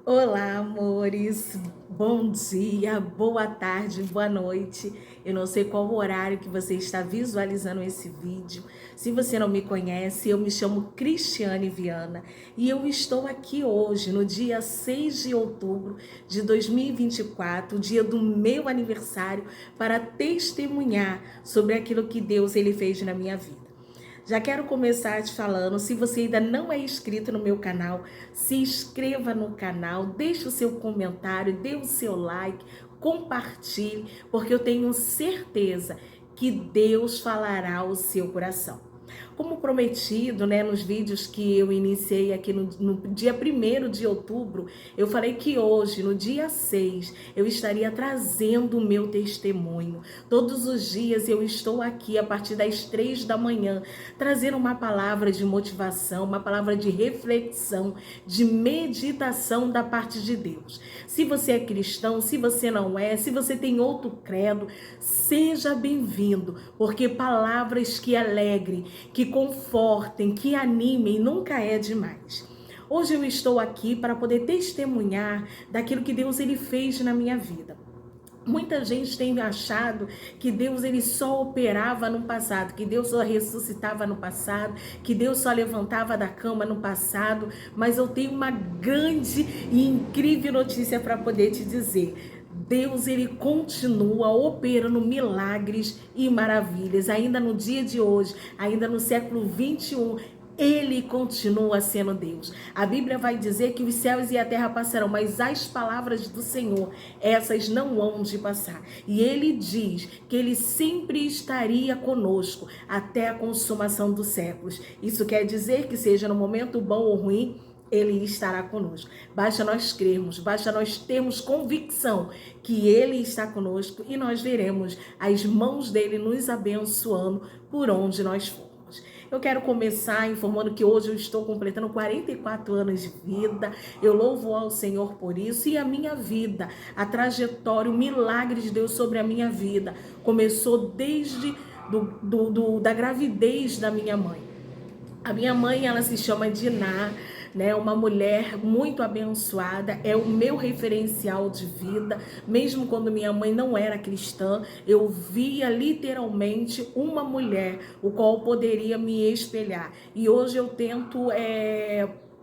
Olá, amores. Bom dia, boa tarde, boa noite. Eu não sei qual o horário que você está visualizando esse vídeo. Se você não me conhece, eu me chamo Cristiane Viana e eu estou aqui hoje, no dia 6 de outubro de 2024, dia do meu aniversário, para testemunhar sobre aquilo que Deus ele fez na minha vida. Já quero começar te falando, se você ainda não é inscrito no meu canal, se inscreva no canal, deixe o seu comentário, dê o seu like, compartilhe, porque eu tenho certeza que Deus falará ao seu coração. Como prometido, né, nos vídeos que eu iniciei aqui no dia 1º de outubro, eu falei que hoje, no dia 6, eu estaria trazendo o meu testemunho. Todos os dias eu estou aqui a partir das 3 da manhã, trazendo uma palavra de motivação, uma palavra de reflexão, de meditação da parte de Deus. Se você é cristão, se você não é, se você tem outro credo, seja bem-vindo, porque palavras que alegrem, que confortem, que animem, nunca é demais. Hoje eu estou aqui para poder testemunhar daquilo que Deus ele fez na minha vida. Muita gente tem achado que Deus ele só operava no passado, que Deus só ressuscitava no passado, que Deus só levantava da cama no passado, mas eu tenho uma grande e incrível notícia para poder te dizer. Deus ele continua operando milagres e maravilhas, ainda no dia de hoje, ainda no século 21. Ele continua sendo Deus. A Bíblia vai dizer que os céus e a terra passarão, mas as palavras do Senhor, essas não hão de passar. E ele diz que ele sempre estaria conosco até a consumação dos séculos. Isso quer dizer que seja no momento bom ou ruim, ele estará conosco. Basta nós crermos, basta nós termos convicção que ele está conosco e nós veremos as mãos dele nos abençoando por onde nós formos. Eu quero começar informando que hoje eu estou completando 44 anos de vida. Eu louvo ao Senhor por isso. E a minha vida, a trajetória, o milagre de Deus sobre a minha vida começou desde da gravidez da minha mãe. A minha mãe, ela se chama Diná, né? Uma mulher muito abençoada, é o meu referencial de vida. Mesmo quando minha mãe não era cristã, eu via literalmente uma mulher o qual poderia me espelhar. E hoje eu tento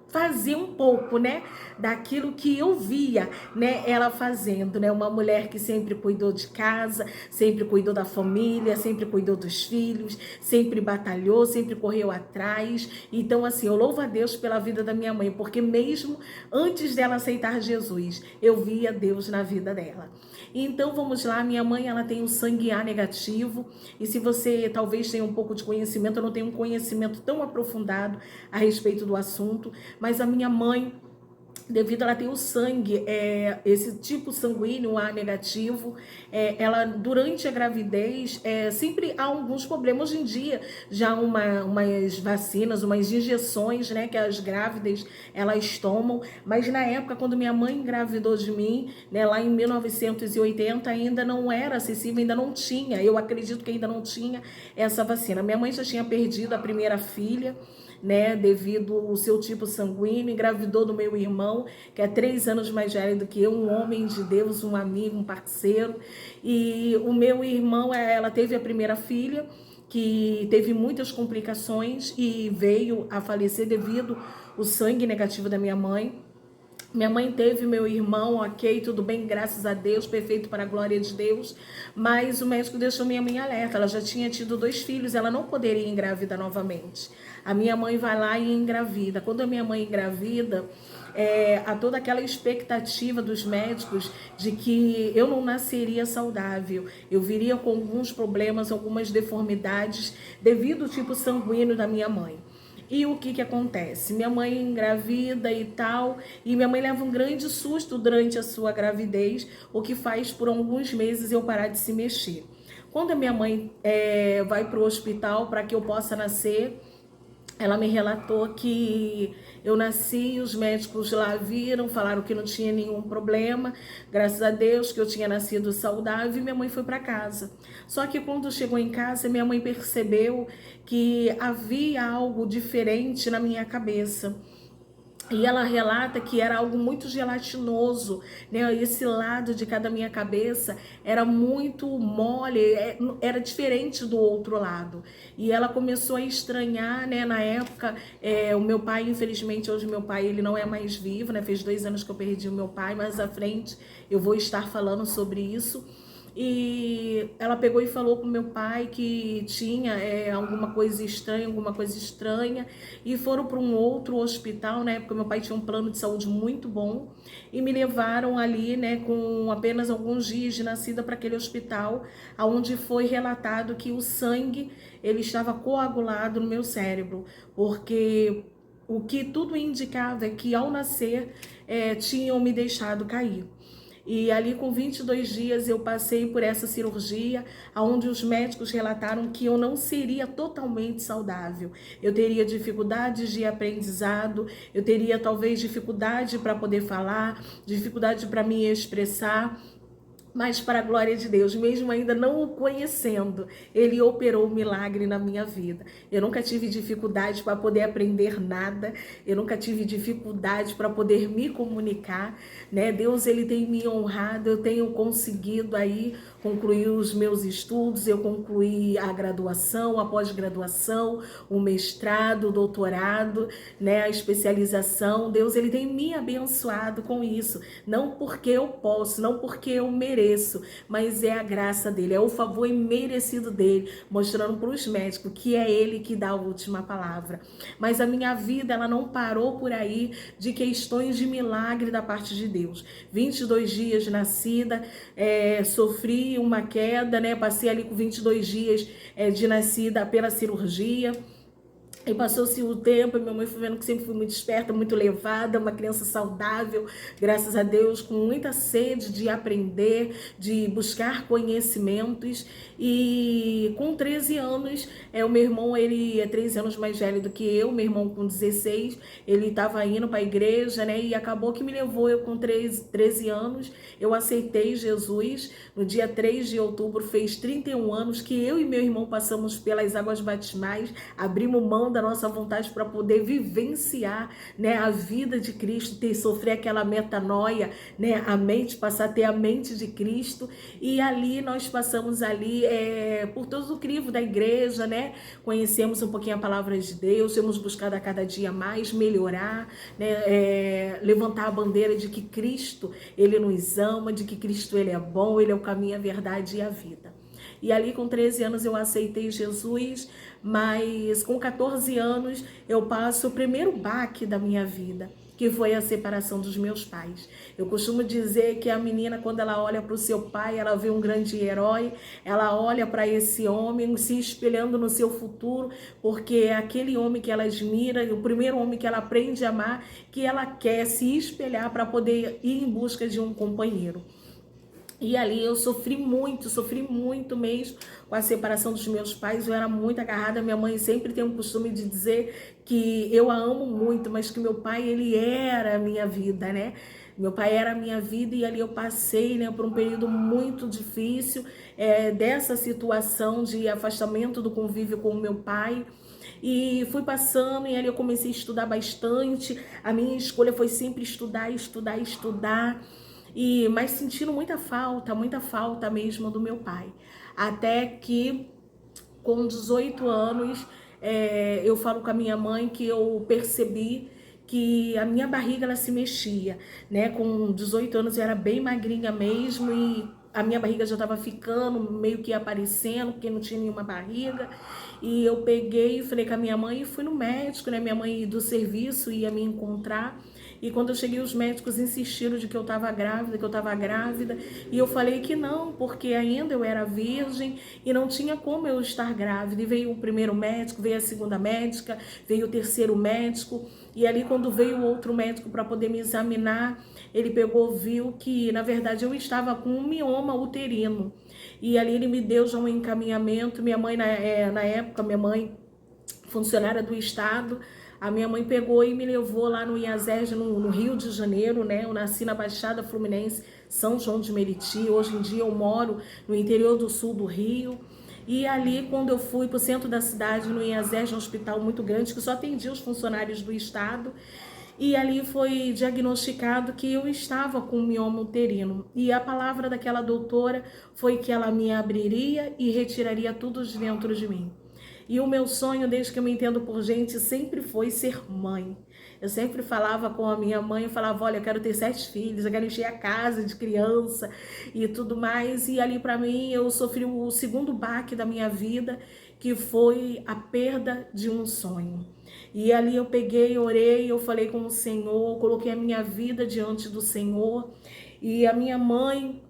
fazer um pouco, né, daquilo que eu via, né, ela fazendo, né, uma mulher que sempre cuidou de casa, sempre cuidou da família, sempre cuidou dos filhos, sempre batalhou, sempre correu atrás. Então, assim, eu louvo a Deus pela vida da minha mãe, porque mesmo antes dela aceitar Jesus, eu via Deus na vida dela. Então, vamos lá, minha mãe, ela tem o sangue A negativo, e se você talvez tenha um pouco de conhecimento, eu não tenho um conhecimento tão aprofundado a respeito do assunto, mas a minha mãe, devido a ela ter o sangue, esse tipo sanguíneo A negativo, ela durante a gravidez, sempre há alguns problemas. Hoje em dia, já umas vacinas, umas injeções, né, que as grávidas, elas tomam, mas na época, quando minha mãe engravidou de mim, né, lá em 1980, ainda não era acessível, ainda não tinha, eu acredito que ainda não tinha essa vacina. Minha mãe já tinha perdido a primeira filha, né, devido ao seu tipo sanguíneo, engravidou do meu irmão, que é 3 anos mais velho do que eu, um homem de Deus, um amigo, um parceiro. E o meu irmão, ela teve a primeira filha, que teve muitas complicações e veio a falecer devido ao sangue negativo da minha mãe. Minha mãe teve meu irmão, ok, tudo bem, graças a Deus, perfeito para a glória de Deus, mas o médico deixou minha mãe alerta, ela já tinha tido 2 filhos, ela não poderia engravidar novamente. A minha mãe vai lá e engravida. Quando a minha mãe engravida, há toda aquela expectativa dos médicos de que eu não nasceria saudável, eu viria com alguns problemas, algumas deformidades, devido ao tipo sanguíneo da minha mãe. E o que acontece? Minha mãe engravida e tal, e minha mãe leva um grande susto durante a sua gravidez, o que faz por alguns meses eu parar de se mexer. Quando a minha mãe vai para o hospital para que eu possa nascer, ela me relatou que eu nasci, os médicos lá viram, falaram que não tinha nenhum problema, graças a Deus que eu tinha nascido saudável, e minha mãe foi para casa. Só que quando chegou em casa, minha mãe percebeu que havia algo diferente na minha cabeça. E ela relata que era algo muito gelatinoso, né? Esse lado de cada minha cabeça era muito mole, era diferente do outro lado. E ela começou a estranhar, né? Na época, o meu pai, infelizmente, hoje meu pai ele não é mais vivo, né? Fez 2 anos que eu perdi o meu pai, mas à frente eu vou estar falando sobre isso. E ela pegou e falou com meu pai que tinha alguma coisa estranha, e foram para um outro hospital, né? Porque meu pai tinha um plano de saúde muito bom, e me levaram ali, né, com apenas alguns dias de nascida para aquele hospital, aonde foi relatado que o sangue ele estava coagulado no meu cérebro, porque o que tudo indicava é que ao nascer tinham me deixado cair. E ali com 22 dias eu passei por essa cirurgia, onde os médicos relataram que eu não seria totalmente saudável. Eu teria dificuldades de aprendizado, eu teria talvez dificuldade para poder falar, dificuldade para me expressar. Mas para a glória de Deus, mesmo ainda não o conhecendo, ele operou um milagre na minha vida. Eu nunca tive dificuldade para poder aprender nada, eu nunca tive dificuldade para poder me comunicar, né? Deus, ele tem me honrado, eu tenho conseguido aí concluir os meus estudos, eu concluí a graduação, a pós-graduação, o mestrado, o doutorado, né? A especialização. Deus, ele tem me abençoado com isso, não porque eu posso, não porque eu mereço, mas é a graça dele, é o favor imerecido dele, mostrando para os médicos que é ele que dá a última palavra. Mas a minha vida, ela não parou por aí de questões de milagre da parte de Deus. 22 dias de nascida, sofri uma queda, né? Passei ali com 22 dias de nascida pela cirurgia. E passou-se o tempo, e minha mãe foi vendo que sempre fui muito esperta, muito levada, uma criança saudável, graças a Deus, com muita sede de aprender, de buscar conhecimentos. E com 13 anos, o meu irmão, ele é 13 anos mais velho do que eu, meu irmão com 16, ele estava indo para a igreja, né? E acabou que me levou, eu com 13 anos, eu aceitei Jesus. No dia 3 de outubro, fez 31 anos que eu e meu irmão passamos pelas águas batismais, abrimos mão da nossa vontade para poder vivenciar, né, a vida de Cristo, sofrer aquela metanoia, né, a mente, passar a ter a mente de Cristo. E ali nós passamos ali por todo o crivo da igreja, né, conhecemos um pouquinho a palavra de Deus, temos buscado a cada dia mais melhorar, né, levantar a bandeira de que Cristo, ele nos ama, de que Cristo, ele é bom, ele é o caminho, a verdade e a vida. E ali com 13 anos eu aceitei Jesus, mas com 14 anos eu passo o primeiro baque da minha vida, que foi a separação dos meus pais. Eu costumo dizer que a menina, quando ela olha para o seu pai, ela vê um grande herói, ela olha para esse homem se espelhando no seu futuro, porque é aquele homem que ela admira, o primeiro homem que ela aprende a amar, que ela quer se espelhar para poder ir em busca de um companheiro. E ali eu sofri muito mesmo com a separação dos meus pais. Eu era muito agarrada. Minha mãe sempre tem o costume de dizer que eu a amo muito, mas que meu pai, ele era a minha vida, né? Meu pai era a minha vida, e ali eu passei, né, por um período muito difícil dessa situação de afastamento do convívio com o meu pai. E fui passando, e ali eu comecei a estudar bastante. A minha escolha foi sempre estudar, estudar, estudar. Mas sentindo muita falta mesmo do meu pai. Até que com 18 anos eu falo com a minha mãe que eu percebi que a minha barriga ela se mexia, né? Com 18 anos eu era bem magrinha mesmo, e a minha barriga já estava ficando, meio que aparecendo, porque não tinha nenhuma barriga. E eu peguei e falei com a minha mãe e fui no médico, né? Minha mãe do serviço ia me encontrar. E quando eu cheguei, os médicos insistiram de que eu estava grávida, e eu falei que não, porque ainda eu era virgem e não tinha como eu estar grávida. E veio o primeiro médico, veio a segunda médica, veio o terceiro médico, e ali quando veio o outro médico para poder me examinar, ele pegou, viu que na verdade eu estava com um mioma uterino, e ali ele me deu já um encaminhamento. Minha mãe, na época, minha mãe, funcionária do estado, a minha mãe pegou e me levou lá no IASERJ, no Rio de Janeiro, né? Eu nasci na Baixada Fluminense, São João de Meriti. Hoje em dia eu moro no interior do sul do Rio. E ali, quando eu fui para o centro da cidade, no IASERJ, um hospital muito grande, que só atendia os funcionários do estado, E ali foi diagnosticado que eu estava com mioma uterino. E a palavra daquela doutora foi que ela me abriria e retiraria tudo de dentro de mim. E o meu sonho, desde que eu me entendo por gente, sempre foi ser mãe. Eu sempre falava com a minha mãe, eu falava, olha, eu quero ter 7 filhos, eu quero encher a casa de criança e tudo mais. E ali para mim, eu sofri o segundo baque da minha vida, que foi a perda de um sonho. E ali eu peguei, orei, eu falei com o Senhor, coloquei a minha vida diante do Senhor. E a minha mãe,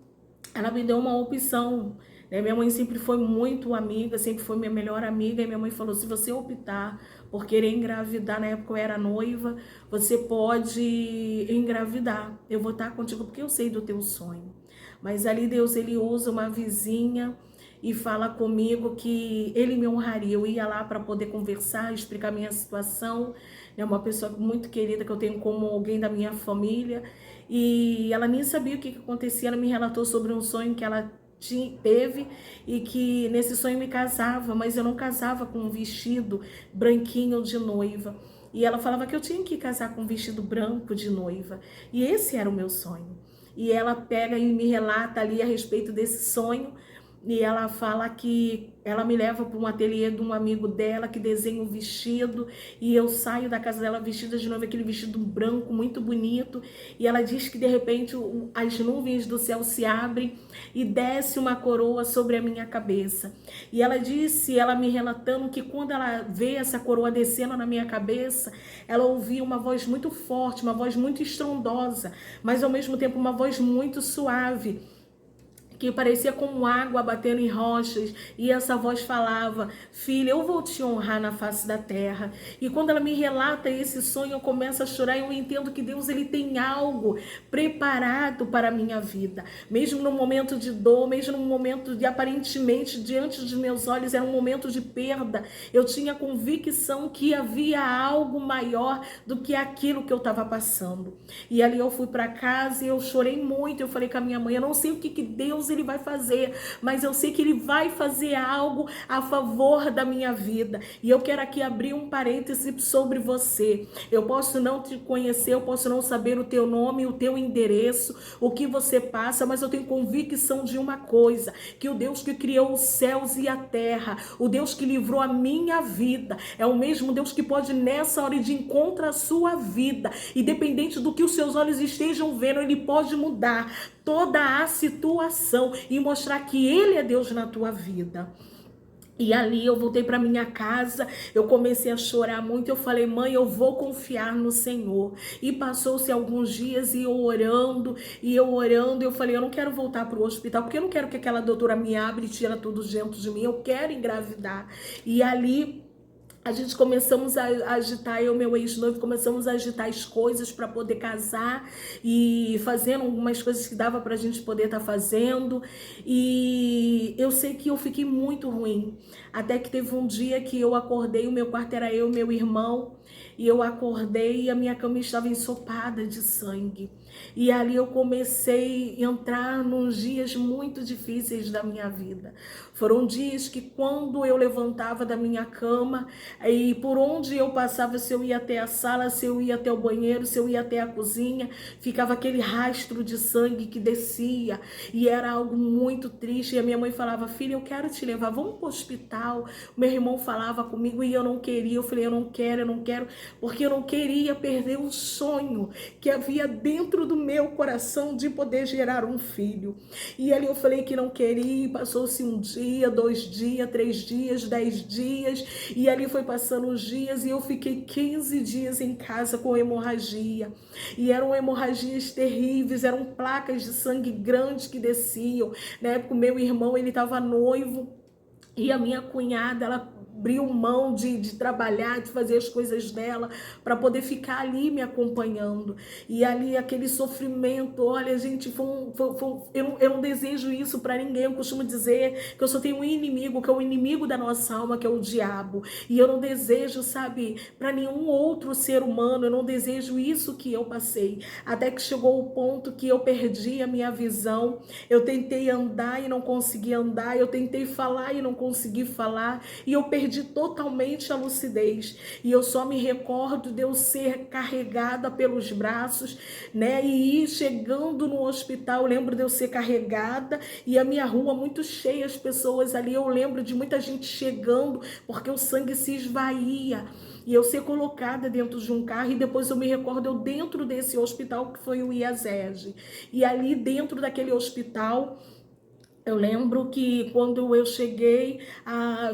ela me deu uma opção, né? Minha mãe sempre foi muito amiga, sempre foi minha melhor amiga. E minha mãe falou, se você optar por querer engravidar, na época eu era noiva, você pode engravidar. Eu vou estar contigo porque eu sei do teu sonho. Mas ali Deus, ele usa uma vizinha e fala comigo que ele me honraria. Eu ia lá para poder conversar, explicar minha situação. É uma pessoa muito querida que eu tenho como alguém da minha família. E ela nem sabia o que acontecia. Ela me relatou sobre um sonho que ela teve e que nesse sonho me casava, mas eu não casava com um vestido branquinho de noiva. E ela falava que eu tinha que casar com um vestido branco de noiva. E esse era o meu sonho. E ela pega e me relata ali a respeito desse sonho. E ela fala que ela me leva para um ateliê de um amigo dela que desenha um vestido. E eu saio da casa dela vestida de novo, aquele vestido branco muito bonito. E ela diz que de repente as nuvens do céu se abrem e desce uma coroa sobre a minha cabeça. E ela disse, ela me relatando que quando ela vê essa coroa descendo na minha cabeça, ela ouvia uma voz muito forte, uma voz muito estrondosa, mas ao mesmo tempo uma voz muito suave, que parecia como água batendo em rochas, e essa voz falava, filha, eu vou te honrar na face da terra. E quando ela me relata esse sonho, eu começo a chorar e eu entendo que Deus, ele tem algo preparado para a minha vida. Mesmo no momento de dor, mesmo no momento de aparentemente diante de meus olhos era um momento de perda, eu tinha convicção que havia algo maior do que aquilo que eu estava passando. E ali eu fui para casa e eu chorei muito, eu falei com a minha mãe, eu não sei o que Deus ele vai fazer, mas eu sei que ele vai fazer algo a favor da minha vida. E eu quero aqui abrir um parêntese sobre você. Eu posso não te conhecer, eu posso não saber o teu nome, o teu endereço, o que você passa, mas eu tenho convicção de uma coisa, que o Deus que criou os céus e a terra, o Deus que livrou a minha vida, é o mesmo Deus que pode nessa hora de encontrar a sua vida, independente do que os seus olhos estejam vendo, ele pode mudar toda a situação e mostrar que ele é Deus na tua vida. E ali eu voltei para minha casa, eu comecei a chorar muito, eu falei, mãe, eu vou confiar no Senhor. E passou-se alguns dias e eu orando, eu falei, eu não quero voltar para o hospital, porque eu não quero que aquela doutora me abra e tira tudo dentro de mim, eu quero engravidar. E ali a gente começamos a agitar, eu e meu ex-noivo, começamos a agitar as coisas para poder casar e fazendo algumas coisas que dava para a gente poder estar fazendo. E eu sei que eu fiquei muito ruim, até que teve um dia que eu acordei, o meu quarto era eu e meu irmão, e eu acordei e a minha cama estava ensopada de sangue. E ali eu comecei a entrar nos dias muito difíceis da minha vida. Foram dias que quando eu levantava da minha cama e por onde eu passava, se eu ia até a sala, se eu ia até o banheiro, se eu ia até a cozinha, ficava aquele rastro de sangue que descia e era algo muito triste. E a minha mãe falava, filha, eu quero te levar, vamos para o hospital. O meu irmão falava comigo e eu não queria. Eu falei, eu não quero, porque eu não queria perder o sonho que havia dentro do meu coração de poder gerar um filho. E ali eu falei que não queria, passou-se um dia, 2 dias, 3 dias, 10 dias, e ali foi passando os dias e eu fiquei 15 dias em casa com hemorragia. E eram hemorragias terríveis, eram placas de sangue grandes que desciam. Na época o meu irmão, ele estava noivo, e a minha cunhada, ela abriu mão de trabalhar, de fazer as coisas dela, para poder ficar ali me acompanhando. E ali aquele sofrimento, olha, gente, eu não desejo isso para ninguém. Eu costumo dizer que eu só tenho um inimigo, que é o inimigo da nossa alma, que é o diabo. E eu não desejo, sabe, para nenhum outro ser humano, eu não desejo isso que eu passei. Até que chegou o ponto que eu perdi a minha visão, eu tentei andar e não consegui andar, eu tentei falar e não consegui falar, e eu perdi perdi totalmente a lucidez. E eu só me recordo de eu ser carregada pelos braços, né? E ir chegando no hospital, eu lembro de eu ser carregada e a minha rua muito cheia, as pessoas ali. Eu lembro de muita gente chegando porque o sangue se esvaía. E eu ser colocada dentro de um carro, e depois eu me recordo eu dentro desse hospital que foi o IASEG. E ali dentro daquele hospital, eu lembro que quando eu cheguei,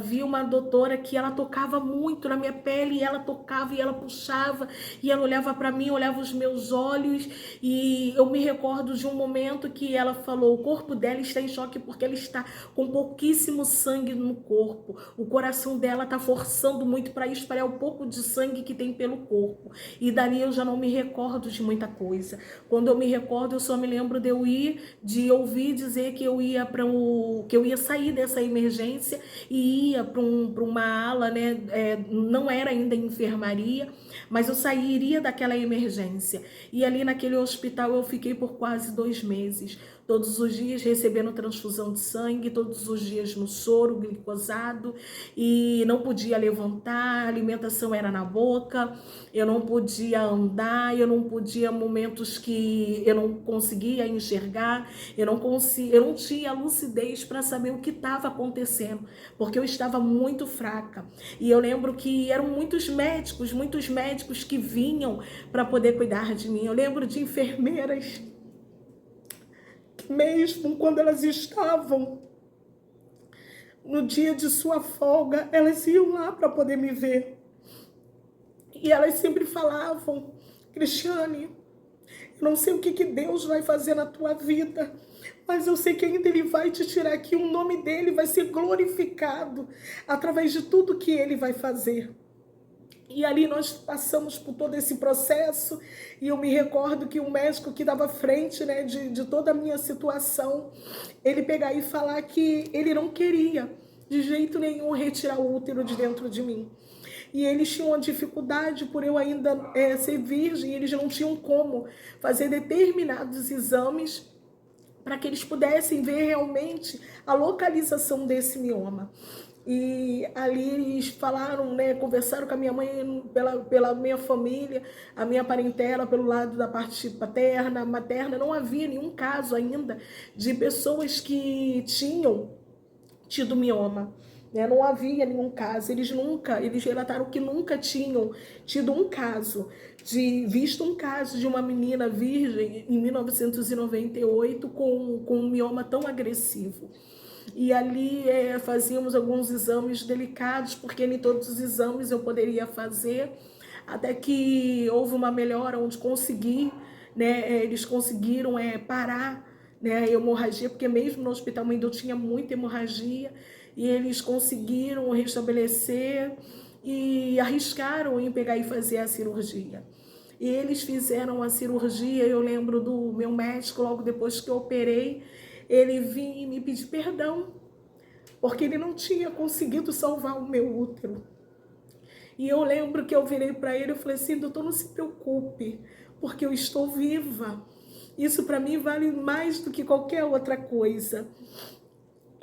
vi uma doutora que ela tocava muito na minha pele, e ela tocava e ela puxava, e ela olhava para mim, olhava os meus olhos, e eu me recordo de um momento que ela falou: o corpo dela está em choque porque ela está com pouquíssimo sangue no corpo, o coração dela está forçando muito para espalhar o pouco de sangue que tem pelo corpo. E dali eu já não me recordo de muita coisa. Quando eu me recordo, eu só me lembro de ouvir dizer que eu ia que eu ia sair dessa emergência e ia para uma ala, né? Não era ainda enfermaria, mas eu sairia daquela emergência. E ali naquele hospital eu fiquei por quase 2 meses. Todos os dias recebendo transfusão de sangue, todos os dias no soro glicosado, e não podia levantar, a alimentação era na boca, eu não podia andar, eu não podia, momentos que eu não conseguia enxergar, eu não tinha lucidez para saber o que estava acontecendo, porque eu estava muito fraca. E eu lembro que eram muitos médicos que vinham para poder cuidar de mim. Eu lembro de enfermeiras, mesmo quando elas estavam no dia de sua folga, elas iam lá para poder me ver. E elas sempre falavam: Cristiane, eu não sei o que Deus vai fazer na tua vida, mas eu sei que ainda Ele vai te tirar aqui, o nome dEle vai ser glorificado através de tudo que Ele vai fazer. E ali nós passamos por todo esse processo, e eu me recordo que o médico que dava frente, né, de toda a minha situação, ele pegar e falar que ele não queria de jeito nenhum retirar o útero de dentro de mim. E eles tinham uma dificuldade por eu ainda ser virgem, eles não tinham como fazer determinados exames para que eles pudessem ver realmente a localização desse mioma. E ali eles falaram, né, conversaram com a minha mãe pela minha família, a minha parentela pelo lado da parte paterna, materna. Não havia nenhum caso ainda de pessoas que tinham tido mioma, né? Não havia nenhum caso. Eles relataram que nunca tinham tido visto um caso de uma menina virgem em 1998 com um mioma tão agressivo. E ali fazíamos alguns exames delicados, porque nem todos os exames eu poderia fazer, até que houve uma melhora onde eles conseguiram parar, né, a hemorragia, porque mesmo no hospital ainda eu tinha muita hemorragia, e eles conseguiram restabelecer e arriscaram em pegar e fazer a cirurgia. E eles fizeram a cirurgia. Eu lembro do meu médico, logo depois que eu operei, ele vinha me pedir perdão, porque ele não tinha conseguido salvar o meu útero. E eu lembro que eu virei para ele e falei assim: doutor, não se preocupe, porque eu estou viva. Isso para mim vale mais do que qualquer outra coisa.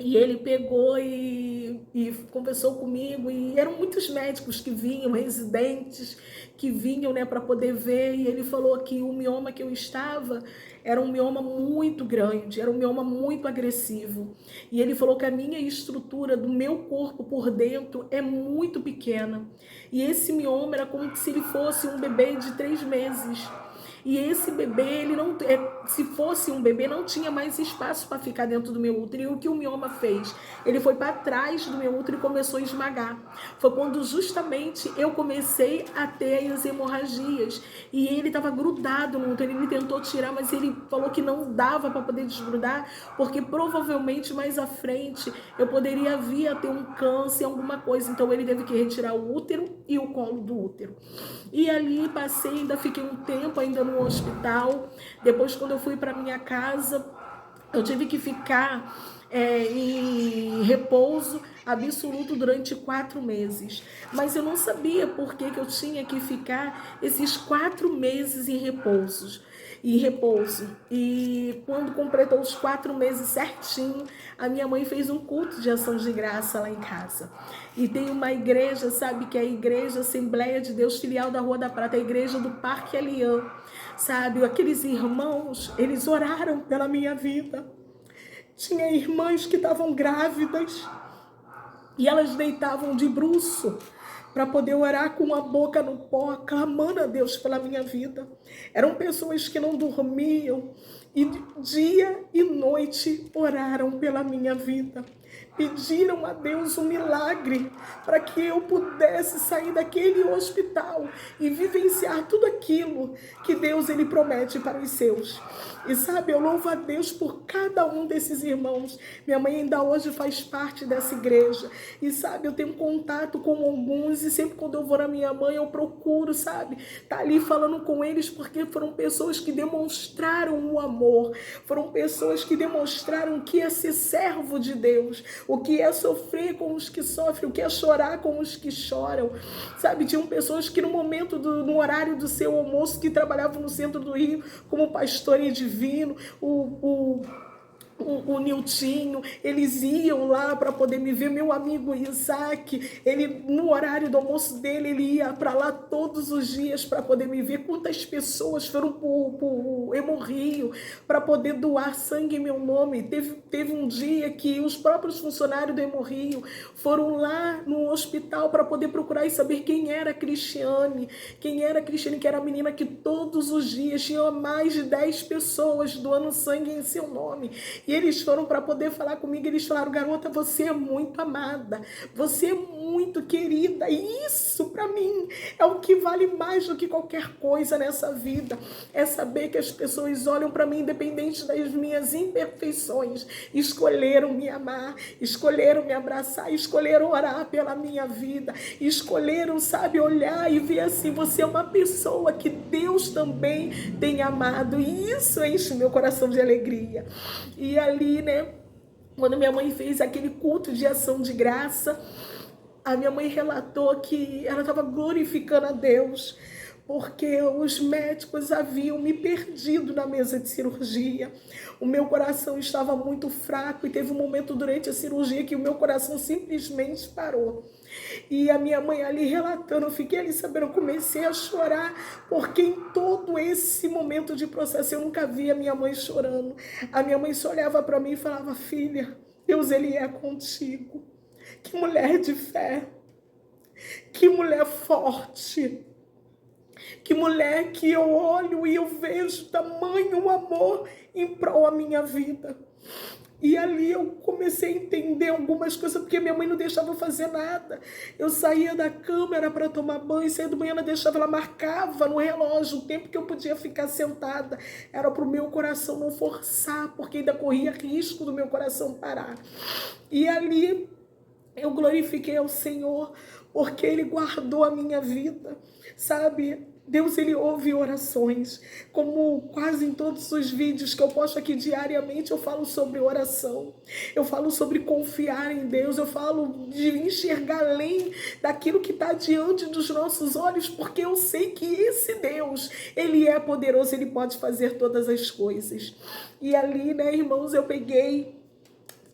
E ele pegou e conversou comigo, e eram muitos médicos que vinham, residentes, que vinham, né, para poder ver, e ele falou que o mioma que eu estava era um mioma muito grande, era um mioma muito agressivo. E ele falou que a minha estrutura do meu corpo por dentro é muito pequena. E esse mioma era como se ele fosse um bebê de 3 meses. E esse bebê, se fosse um bebê, não tinha mais espaço para ficar dentro do meu útero. E o que o mioma fez? Ele foi para trás do meu útero e começou a esmagar. Foi quando justamente eu comecei a ter as hemorragias. E ele estava grudado no útero. Ele tentou tirar, mas ele falou que não dava para poder desgrudar, porque provavelmente mais à frente eu poderia vir a ter um câncer, alguma coisa. Então ele teve que retirar o útero e o colo do útero. E ali ainda fiquei um tempo ainda no hospital. Depois, quando eu fui para minha casa, eu tive que ficar em repouso absoluto durante 4 meses. Mas eu não sabia por que eu tinha que ficar esses 4 meses em repouso. E quando completou os 4 meses certinho, a minha mãe fez um culto de ação de graça lá em casa. E tem uma igreja, sabe, que é a Igreja Assembleia de Deus Filial da Rua da Prata, a igreja do Parque Alian. Sabe, aqueles irmãos, eles oraram pela minha vida. Tinha irmãs que estavam grávidas e elas deitavam de bruço para poder orar com a boca no pó, clamando a Deus pela minha vida. Eram pessoas que não dormiam e dia e noite oraram pela minha vida. Pediram a Deus um milagre para que eu pudesse sair daquele hospital e vivenciar tudo aquilo que Deus ele promete para os seus. E sabe, eu louvo a Deus por cada um desses irmãos. Minha mãe ainda hoje faz parte dessa igreja. E sabe, eu tenho contato com alguns e sempre quando eu vou na minha mãe eu procuro, sabe, tá ali falando com eles porque foram pessoas que demonstraram o amor. Foram pessoas que demonstraram o que é ser servo de Deus, o que é sofrer com os que sofrem, o que é chorar com os que choram. Sabe, tinham pessoas que no horário do seu almoço, que trabalhavam no centro do Rio como pastor e divino, o Niltinho, eles iam lá para poder me ver. Meu amigo Isaac, ele no horário do almoço dele, ele ia para lá todos os dias para poder me ver. Quantas pessoas foram para o Hemorrio para poder doar sangue em meu nome. Teve um dia que os próprios funcionários do Hemorrio foram lá no hospital para poder procurar e saber quem era a Cristiane, que era a menina que todos os dias tinha mais de 10 pessoas doando sangue em seu nome. E eles foram para poder falar comigo, eles falaram: garota, você é muito amada, você é muito querida. E isso para mim é o que vale mais do que qualquer coisa nessa vida. É saber que as pessoas olham para mim independente das minhas imperfeições, escolheram me amar, escolheram me abraçar, escolheram orar pela minha vida, escolheram, sabe, olhar e ver assim: você é uma pessoa que Deus também tem amado. E isso enche meu coração de alegria. E ali, né, quando minha mãe fez aquele culto de ação de graça, a minha mãe relatou que ela estava glorificando a Deus, porque os médicos haviam me perdido na mesa de cirurgia. O meu coração estava muito fraco e teve um momento durante a cirurgia que o meu coração simplesmente parou. E a minha mãe ali relatando, eu fiquei ali sabendo, eu comecei a chorar, porque em todo esse momento de processo eu nunca vi a minha mãe chorando. A minha mãe só olhava para mim e falava: filha, Deus ele é contigo. Que mulher de fé, que mulher forte, que mulher que eu olho e eu vejo tamanho amor em prol da minha vida. E ali eu comecei a entender algumas coisas, porque minha mãe não deixava eu fazer nada. Eu saía da cama, era para tomar banho, saía do banho, ela deixava, ela marcava no relógio o tempo que eu podia ficar sentada. Era para o meu coração não forçar, porque ainda corria risco do meu coração parar. E ali eu glorifiquei ao Senhor, porque Ele guardou a minha vida, sabe? Deus, Ele ouve orações, como quase em todos os vídeos que eu posto aqui diariamente, eu falo sobre oração, eu falo sobre confiar em Deus, eu falo de enxergar além daquilo que está diante dos nossos olhos, porque eu sei que esse Deus, Ele é poderoso, Ele pode fazer todas as coisas. E ali, né, irmãos, eu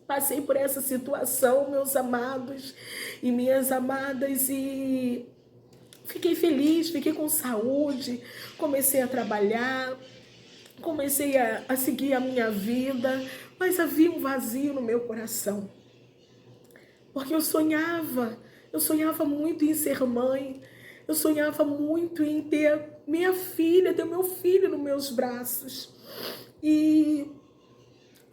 passei por essa situação, meus amados e minhas amadas, e fiquei feliz, fiquei com saúde, comecei a trabalhar, comecei a seguir a minha vida, mas havia um vazio no meu coração, porque eu sonhava muito em ser mãe, eu sonhava muito em ter minha filha, ter meu filho nos meus braços. E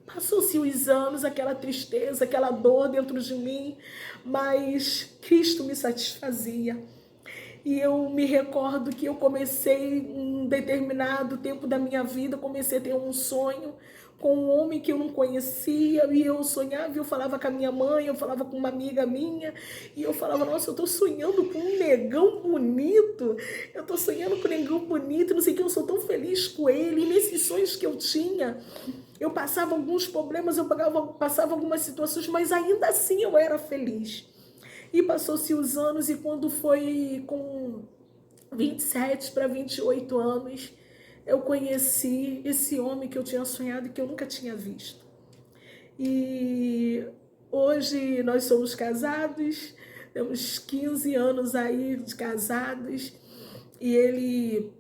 passou-se os anos, aquela tristeza, aquela dor dentro de mim, mas Cristo me satisfazia. E eu me recordo que eu comecei, um determinado tempo da minha vida, comecei a ter um sonho com um homem que eu não conhecia, e eu sonhava, eu falava com a minha mãe, eu falava com uma amiga minha, e eu falava: nossa, eu tô sonhando com um negão bonito, não sei o que, eu sou tão feliz com ele. E nesse condições que eu tinha, eu passava alguns problemas, eu passava algumas situações, mas ainda assim eu era feliz. E passou-se os anos, e quando foi com 27 para 28 anos, eu conheci esse homem que eu tinha sonhado e que eu nunca tinha visto. E hoje nós somos casados, temos 15 anos aí de casados, e ele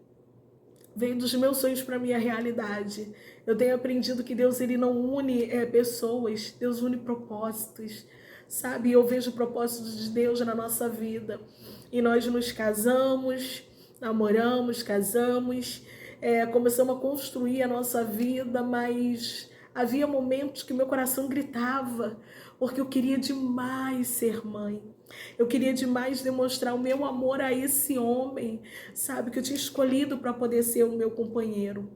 veio dos meus sonhos para a minha realidade. Eu tenho aprendido que Deus, ele não une pessoas, Deus une propósitos, sabe? Eu vejo propósitos de Deus na nossa vida. E nós nos casamos, namoramos, casamos, começamos a construir a nossa vida, mas havia momentos que meu coração gritava, porque eu queria demais ser mãe. Eu queria demais demonstrar o meu amor a esse homem, sabe, que eu tinha escolhido para poder ser o meu companheiro.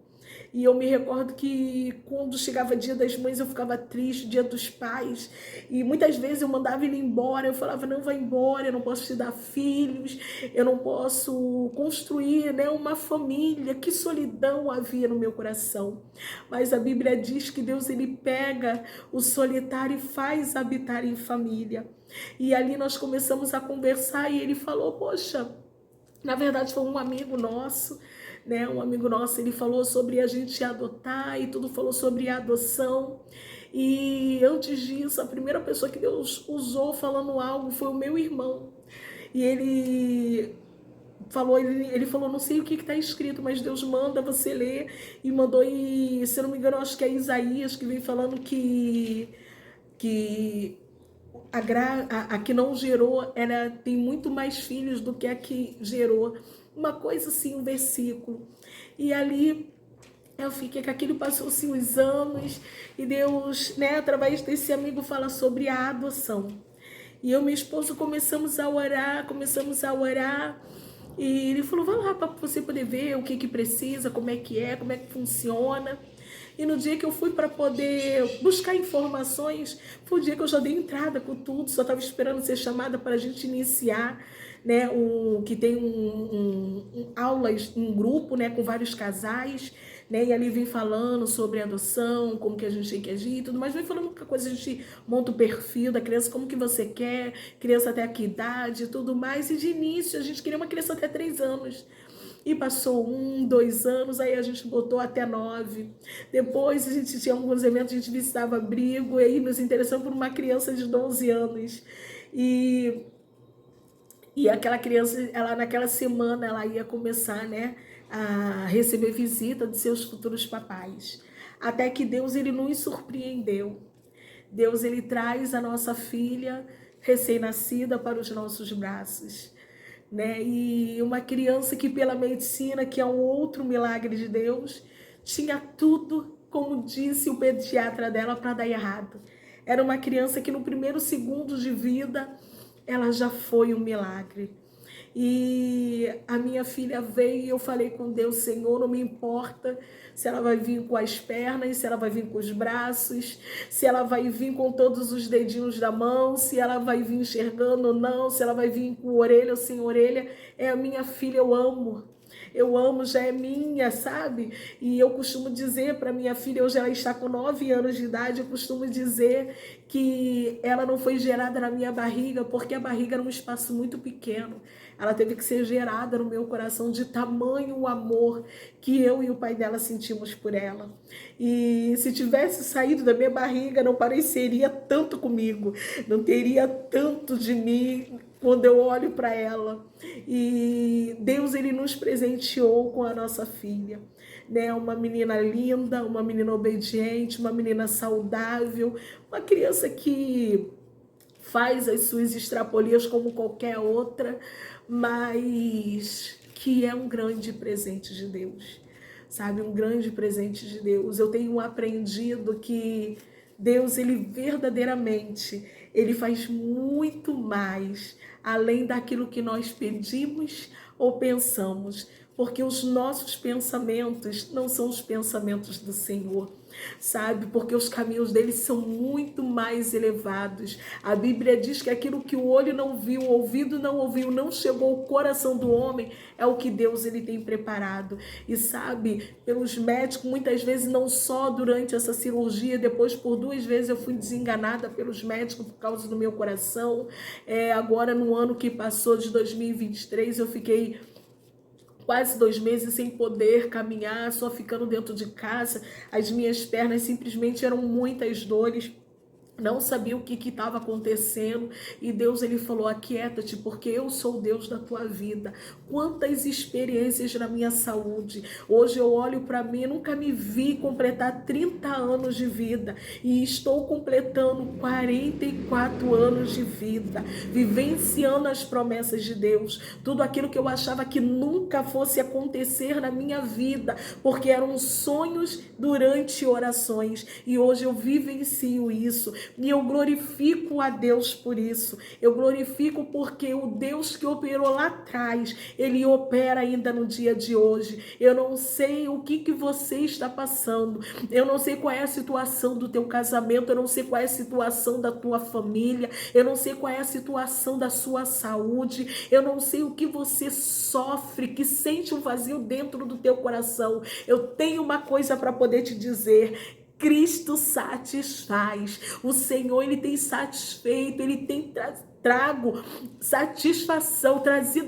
E eu me recordo que quando chegava dia das mães eu ficava triste, dia dos pais, e muitas vezes eu mandava ele embora, eu falava, não, vai embora, eu não posso te dar filhos, eu não posso construir, né, uma família. Que solidão havia no meu coração. Mas a Bíblia diz que Deus, ele pega o solitário e faz habitar em família. E ali nós começamos a conversar e ele falou, poxa, na verdade foi um amigo nosso, né? Um amigo nosso, ele falou sobre a gente adotar e tudo, falou sobre a adoção. E antes disso, a primeira pessoa que Deus usou falando algo foi o meu irmão. E ele falou, não sei o que está escrito, mas Deus manda você ler. E mandou, e se eu não me engano, acho que é Isaías que vem falando que a que não gerou, ela tem muito mais filhos do que a que gerou. Uma coisa assim, um versículo. E ali eu fiquei com aquilo, passou-se os anos, e Deus, né, através desse amigo, fala sobre a adoção. E eu e meu esposo começamos a orar, e ele falou, vai lá para você poder ver o que precisa, como é que funciona. E no dia que eu fui para poder buscar informações, foi o dia que eu já dei entrada com tudo, só estava esperando ser chamada para a gente iniciar, né, que tem aulas em grupo, né, com vários casais, né, e ali vem falando sobre adoção, como que a gente tem que agir e tudo, mas vem falando muita coisa, a gente monta o perfil da criança, como que você quer, criança até que idade e tudo mais, e de início a gente queria uma criança até 3 anos. E passou 1, 2 anos, aí a gente botou até 9. Depois a gente tinha alguns eventos, a gente visitava abrigo, e aí nos interessamos por uma criança de 12 anos. E aquela criança, ela naquela semana, ela ia começar, né, a receber visita de seus futuros papais. Até que Deus, ele nos surpreendeu. Deus, ele traz a nossa filha recém-nascida para os nossos braços, né? E uma criança que pela medicina, que é um outro milagre de Deus, tinha tudo, como disse o pediatra dela, para dar errado. Era uma criança que no primeiro segundo de vida, ela já foi um milagre. E a minha filha veio e eu falei com Deus, Senhor, não me importa se ela vai vir com as pernas, se ela vai vir com os braços, se ela vai vir com todos os dedinhos da mão, se ela vai vir enxergando ou não, se ela vai vir com orelha ou sem orelha. É a minha filha, eu amo. Eu amo, já é minha, sabe? E eu costumo dizer para minha filha, hoje ela está com 9 anos de idade, eu costumo dizer que ela não foi gerada na minha barriga, porque a barriga era um espaço muito pequeno. Ela teve que ser gerada no meu coração, de tamanho o amor que eu e o pai dela sentimos por ela. E se tivesse saído da minha barriga, não pareceria tanto comigo, não teria tanto de mim quando eu olho para ela. E Deus, ele nos presenteou com a nossa filha, né? Uma menina linda, uma menina obediente, uma menina saudável, uma criança que faz as suas extrapolias como qualquer outra, mas que é um grande presente de Deus, sabe? Um grande presente de Deus. Eu tenho aprendido que Deus, ele verdadeiramente, ele faz muito mais além daquilo que nós pedimos ou pensamos, porque os nossos pensamentos não são os pensamentos do Senhor, sabe? Porque os caminhos dele são muito mais elevados. A Bíblia diz que aquilo que o olho não viu, o ouvido não ouviu, não chegou ao coração do homem, é o que Deus ele tem preparado. E sabe, pelos médicos, muitas vezes, não só durante essa cirurgia, depois por 2 vezes eu fui desenganada pelos médicos por causa do meu coração. Agora, no ano que passou, de 2023, eu fiquei quase 2 meses sem poder caminhar, só ficando dentro de casa. As minhas pernas simplesmente eram muitas dores. Não sabia o que estava acontecendo, e Deus ele falou: aquieta-te, porque eu sou o Deus da tua vida. Quantas experiências na minha saúde. Hoje eu olho para mim, nunca me vi completar 30 anos de vida, e estou completando 44 anos de vida, vivenciando as promessas de Deus. Tudo aquilo que eu achava que nunca fosse acontecer na minha vida, porque eram sonhos durante orações, e hoje eu vivencio isso. E eu glorifico a Deus por isso. Eu glorifico porque o Deus que operou lá atrás, ele opera ainda no dia de hoje. Eu não sei o que você está passando. Eu não sei qual é a situação do teu casamento. Eu não sei qual é a situação da tua família. Eu não sei qual é a situação da sua saúde. Eu não sei o que você sofre, que sente um vazio dentro do teu coração. Eu tenho uma coisa para poder te dizer: Cristo satisfaz. O Senhor, ele tem satisfeito, ele tem trazido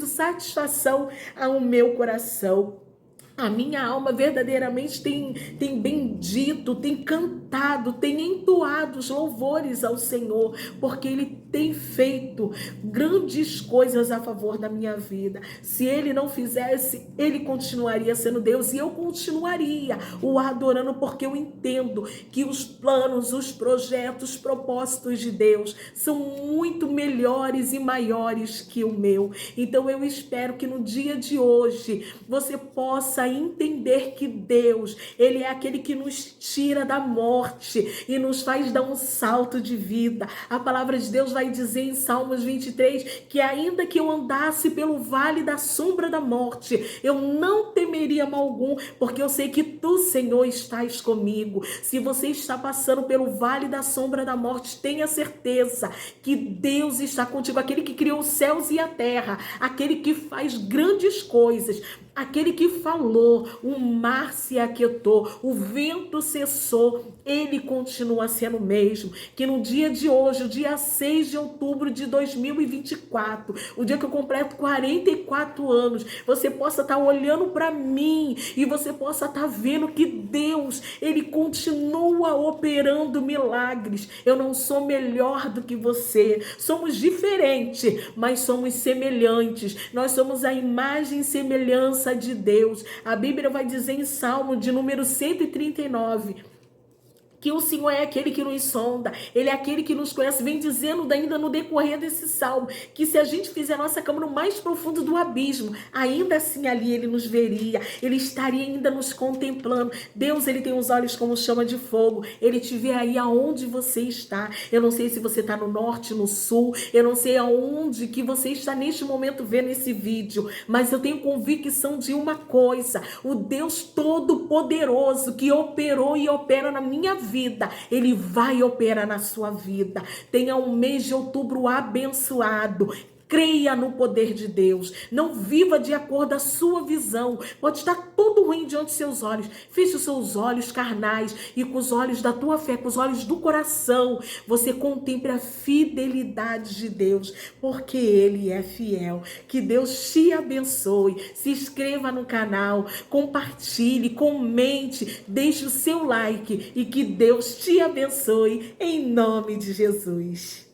satisfação ao meu coração. A minha alma verdadeiramente tem bendito, tem cantado, tem entoado os louvores ao Senhor, porque Ele tem feito grandes coisas a favor da minha vida. Se Ele não fizesse, Ele continuaria sendo Deus, e eu continuaria o adorando, porque eu entendo que os planos, os projetos, os propósitos de Deus são muito melhores e maiores que o meu. Então eu espero que no dia de hoje você possa entender que Deus, ele é aquele que nos tira da morte e nos faz dar um salto de vida. A palavra de Deus vai dizer em Salmos 23 que ainda que eu andasse pelo vale da sombra da morte, eu não temeria mal algum, porque eu sei que tu, Senhor, estás comigo. Se você está passando pelo vale da sombra da morte, tenha certeza que Deus está contigo, aquele que criou os céus e a terra, aquele que faz grandes coisas, aquele que falou, o mar se aquietou, o vento cessou, ele continua sendo o mesmo. Que no dia de hoje, o dia 6 de outubro de 2024, o dia que eu completo 44 anos, você possa estar olhando para mim e você possa estar vendo que Deus, ele continua operando milagres. Eu não sou melhor do que você, somos diferentes, mas somos semelhantes. Nós somos a imagem e semelhança de Deus. A Bíblia vai dizer em Salmo de número 139 que o Senhor é aquele que nos sonda, ele é aquele que nos conhece. Vem dizendo ainda no decorrer desse salmo, que se a gente fizer a nossa cama no mais profundo do abismo, ainda assim ali ele nos veria, ele estaria ainda nos contemplando. Deus, ele tem os olhos como chama de fogo, ele te vê aí aonde você está. Eu não sei se você está no norte, no sul, eu não sei aonde que você está neste momento vendo esse vídeo, mas eu tenho convicção de uma coisa: o Deus Todo-Poderoso que operou e opera na minha vida, ele vai operar na sua vida. Tenha um mês de outubro abençoado. Creia no poder de Deus. Não viva de acordo com a sua visão. Pode estar tudo ruim diante dos seus olhos. Feche os seus olhos carnais e com os olhos da tua fé, com os olhos do coração, você contemple a fidelidade de Deus, porque Ele é fiel. Que Deus te abençoe. Se inscreva no canal, compartilhe, comente, deixe o seu like e que Deus te abençoe em nome de Jesus.